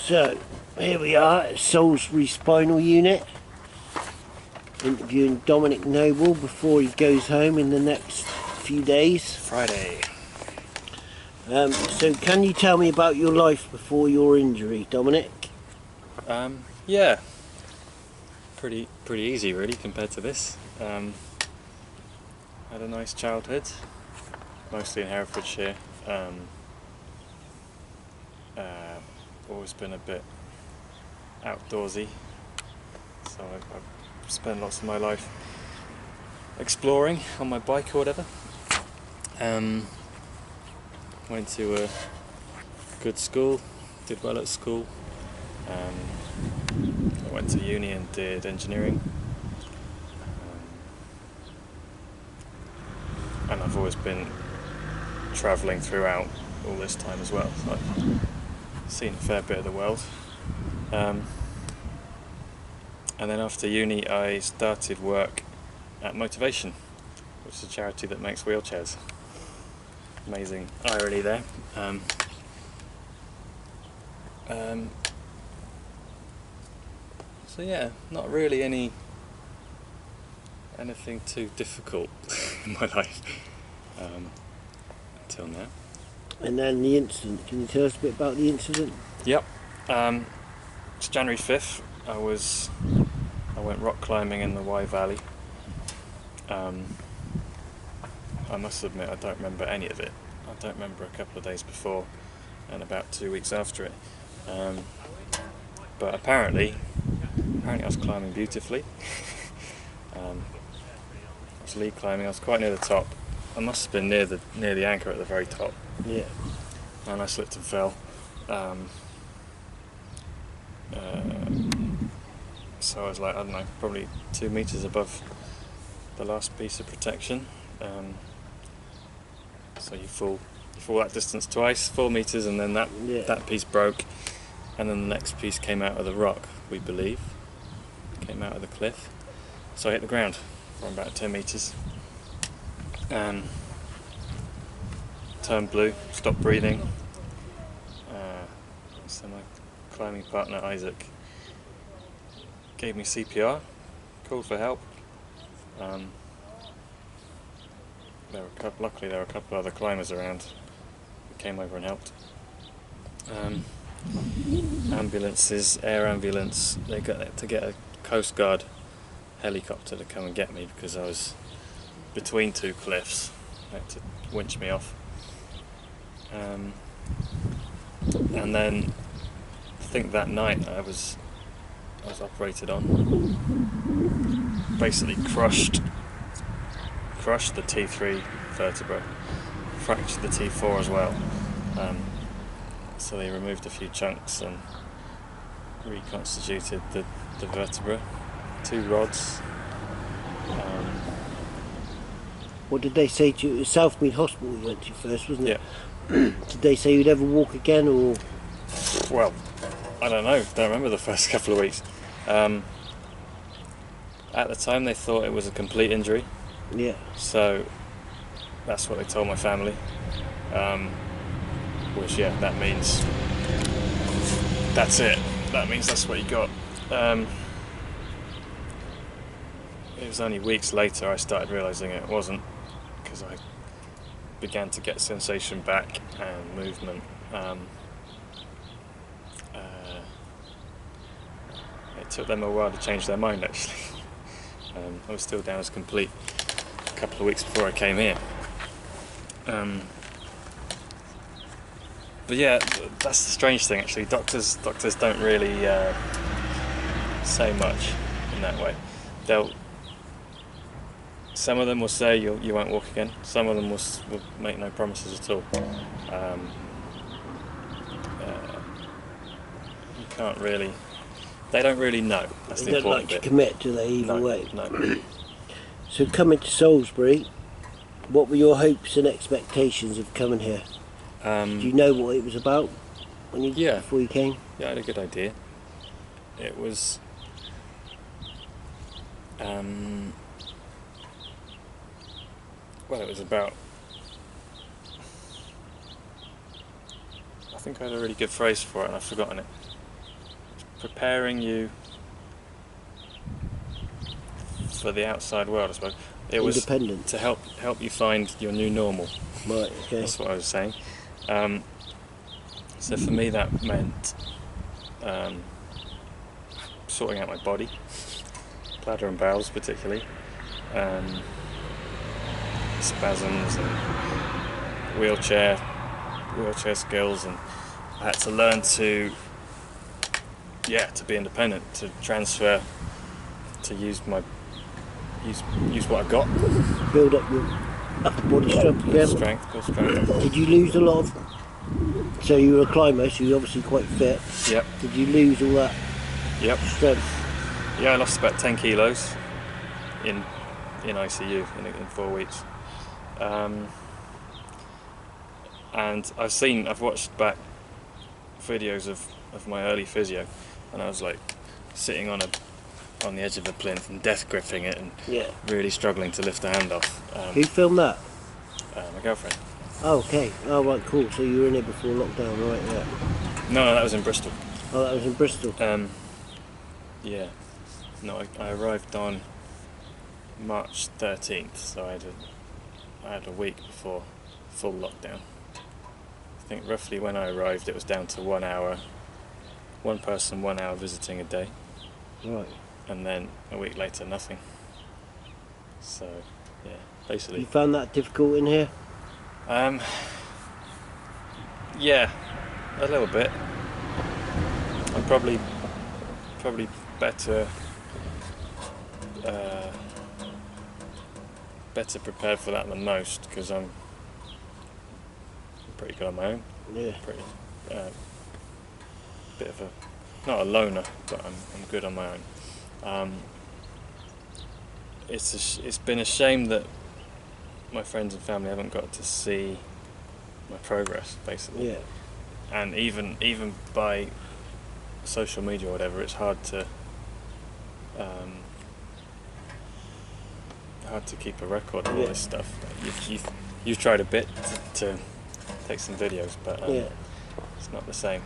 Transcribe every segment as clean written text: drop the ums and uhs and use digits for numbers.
So, here we are at Salisbury Spinal Unit, interviewing Dominic Noble before he goes home in the next few days. Friday. So can you tell me about your life before your injury, Dominic? Yeah, pretty easy really compared to this. Had a nice childhood, mostly in Herefordshire. Always been a bit outdoorsy, so I've spent lots of my life exploring on my bike or whatever. Went to a good school, did well at school. I went to uni and did engineering. And I've always been travelling throughout all this time as well, so I've seen a fair bit of the world. And then after uni I started work at Motivation, which is a charity that makes wheelchairs. Amazing irony there. So yeah, not really anything too difficult in my life until now. And then the incident, can you tell us a bit about the incident? Yep. It's January 5th. I went rock climbing in the Wye Valley. I must admit I don't remember any of it. I don't remember a couple of days before and about 2 weeks after it. But apparently I was climbing beautifully. I was lead climbing. I was quite near the top. I must have been near the anchor at the very top. Yeah. And I slipped and fell. So I was like, I don't know, probably 2 meters above the last piece of protection. So you fall that distance twice, 4 meters, and then that piece broke, and then the next piece came out of the rock, we believe, came out of the cliff. So I hit the ground from about 10 meters. Turned blue, stopped breathing. So my climbing partner Isaac gave me CPR, called for help. Luckily there were a couple of other climbers around who came over and helped. Ambulances, air ambulance, they got to get a Coast Guard helicopter to come and get me because I was between two cliffs. They had to winch me off. And then I think that night I was operated on. Basically crushed the T3 vertebra, fractured the T4 as well. So they removed a few chunks and reconstituted the vertebra. 2 rods. What did they say to you? It was Southmead Hospital you went to first, wasn't it? Yeah. Did they say you'd ever walk again, or? Well, I don't know. Don't remember the first couple of weeks. At the time, they thought it was a complete injury. Yeah. So that's what they told my family. Which, yeah, that means that's it. That means that's what you got. It was only weeks later I started realising it wasn't, because I began to get sensation back and movement. It took them a while to change their mind, actually. I was still down as complete a couple of weeks before I came here. But yeah, that's the strange thing, actually. Doctors don't really say much in that way. Some of them will say you won't walk again. Some of them will make no promises at all. You can't really. They don't really know. That's the important bit. They don't like to commit, do they? Either way. No. So coming to Salisbury, what were your hopes and expectations of coming here? Do you know what it was about before you came? Yeah, I had a good idea. It was. Well, it was about. I think I had a really good phrase for it, and I've forgotten it. preparing you for the outside world, I suppose. It was to help you find your new normal. Right, okay. That's what I was saying. So for me that meant sorting out my body, bladder and bowels particularly, spasms and wheelchair skills, and I had to learn to be independent, to transfer, to use what I got. Build up your upper body strength again. Build strength. Did you lose a lot of? So you were a climber, so you're obviously quite fit. Yep. Did you lose all that? Yep. Strength. Yeah, I lost about 10 kilos in ICU in 4 weeks. And I've watched back videos of my early physio, and I was like sitting on the edge of a plinth and death gripping it and really struggling to lift the hand off. Who filmed that? My girlfriend. Oh, okay. Oh, right, cool. So you were in it before lockdown, right? Yeah. No, that was in Bristol. Oh, that was in Bristol. Yeah. No, I arrived on March 13th, so I had a week before full lockdown. I think roughly when I arrived it was down to 1 hour, one person 1 hour visiting a day. Right. And then a week later nothing. So, yeah, basically. You found that difficult in here? Yeah, a little bit. I'm probably better prepared for that than most, because I'm pretty good on my own. Yeah. Pretty bit of not a loner, but I'm good on my own. It's been a shame that my friends and family haven't got to see my progress, basically. Yeah. And even by social media or whatever, it's hard to keep a record of all this stuff. You've tried a bit to take some videos, but it's not the same.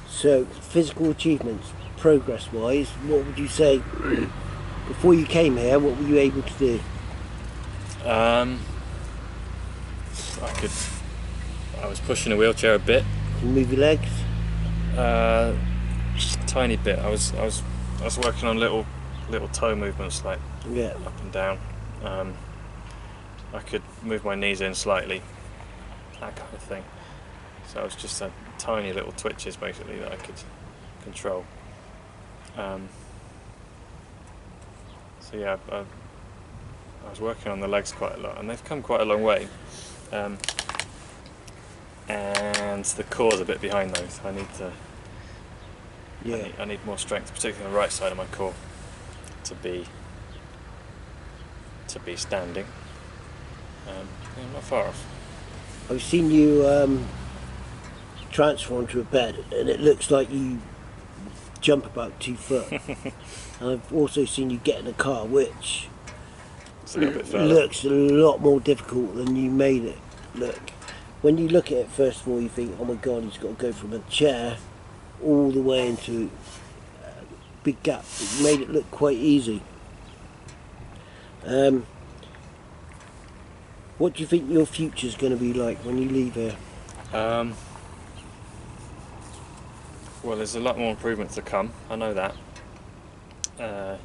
So, physical achievements, progress-wise, what would you say, before you came here, what were you able to do? I was pushing a wheelchair a bit. Can you move your legs? Tiny bit. I was working on little toe movements, like up and down. I could move my knees in slightly, that kind of thing. So it was just tiny little twitches basically that I could control. So yeah, I was working on the legs quite a lot, and they've come quite a long way. And the core's a bit behind those. I need to. I need more strength, particularly on the right side of my core, to be standing. I'm not far off. I've seen you transfer onto a bed, and it looks like you jump about 2 foot. And I've also seen you get in a car, which it's a little bit further. Looks a lot more difficult than you made it look. When you look at it, first of all, you think, oh my god, he's got to go from a chair all the way into a big gap. It made it look quite easy. What do you think your future's going to be like when you leave here? Well, there's a lot more improvement to come, I know that. I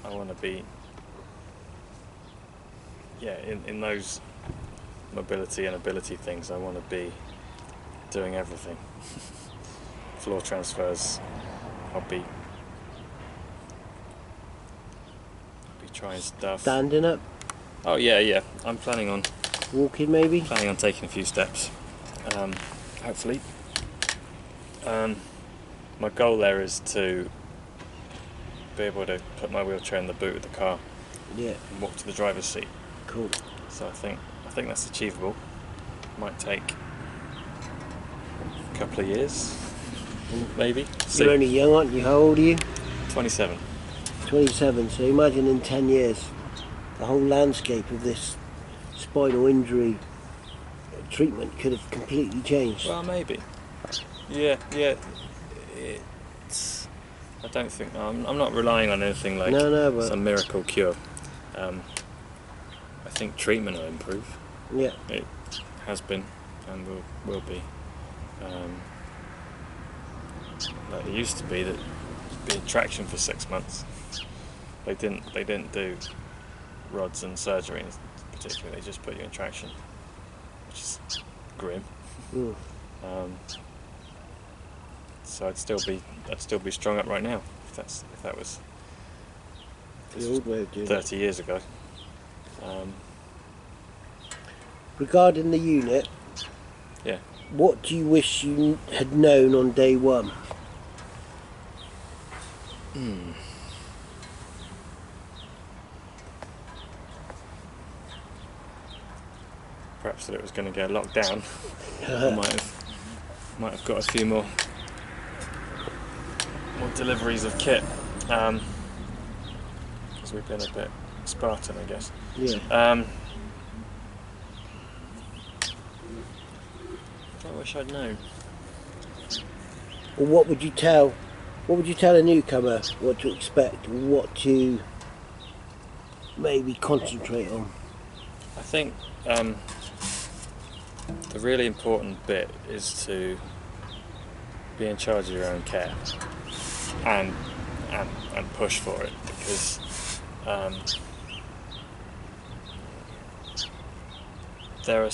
want to be in those mobility and ability things. I want to be doing everything. Floor transfers, I'll be trying stuff. Standing up? Oh yeah. I'm planning on walking, maybe? Planning on taking a few steps, hopefully. My goal there is to be able to put my wheelchair in the boot of the car and walk to the driver's seat. Cool. So I think that's achievable. Might take a couple of years, maybe. You're only young, aren't you? How old are you? 27. 27, so imagine in 10 years the whole landscape of this spinal injury treatment could have completely changed. Well, maybe. Yeah. I don't think I'm not relying on anything like No, but some miracle cure. I think treatment will improve. yeah, It has been and will be. Like it used to be that be in traction for 6 months. They didn't do rods and surgery particularly. They just put you in traction, which is grim. mm. So I'd still be strung up right now if that was The old way of doing 30 years ago. Regarding the unit, Yeah. what do you wish you had known on day one? Perhaps that it was going to get locked down. I might have got a few more deliveries of kit, because we've been a bit Spartan, I guess. Yeah. I wish I'd known. Or what would you tell a newcomer what to expect, what to maybe concentrate on? I think the really important bit is to be in charge of your own care and push for it, because there are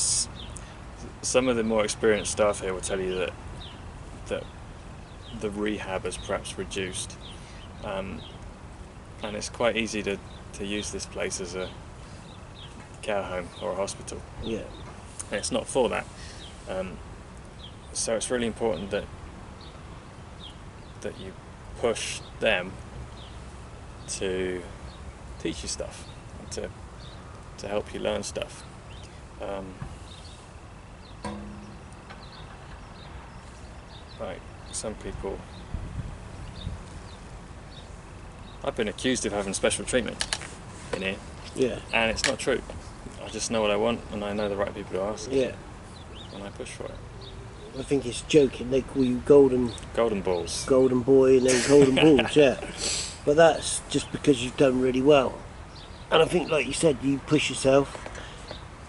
some of the more experienced staff here will tell you that the rehab has perhaps reduced, and it's quite easy to use this place as a care home or a hospital. Yeah. And it's not for that. So it's really important that you push them to teach you stuff, and to help you learn stuff. Like some people, I've been accused of having special treatment in here, Yeah. and it's not true. I just know what I want, and I know the right people to ask, Yeah. and I push for it. I think it's joking. They call you golden Balls. boy and then golden balls, yeah. But that's just because you've done really well. And I think, like you said, you push yourself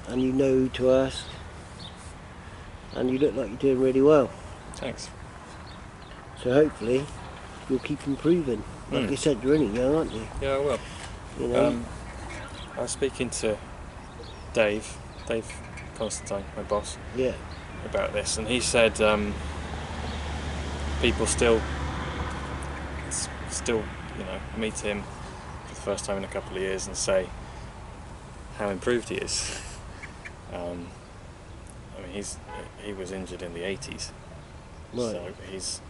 and you know who to ask, and you look like you're doing really well. Thanks. So hopefully you'll keep improving. Like you said, you're only young, aren't you? Yeah, I will. You know. I was speaking to Dave Constantine, my boss, Yeah. about this, and he said people still meet him for the first time in a couple of years and say how improved he is. I mean, he was injured in the 80s, Right. so he's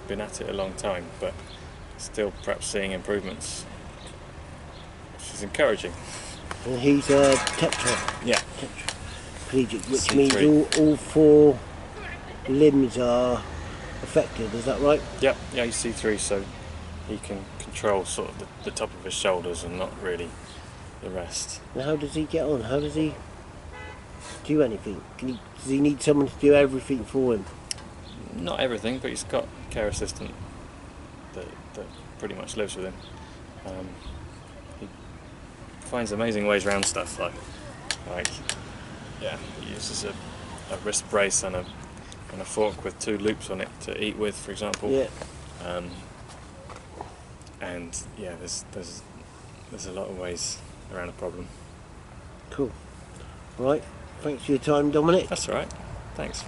been at it a long time, but still perhaps seeing improvements, which is encouraging. And he's a tetraplegic, which C3. means all four limbs are affected. Is that right? Yeah, he's C3, so he can control sort of the top of his shoulders and not really the rest. And how does he get on? How does he do anything? Does he need someone to do everything for him? Not everything, but he's got a care assistant that pretty much lives with him. He finds amazing ways around stuff, like he uses a wrist brace and a fork with 2 loops on it to eat with, for example. Yeah. And yeah, there's a lot of ways around a problem. Cool. Right. Thanks for your time, Dominic. That's all right. Thanks.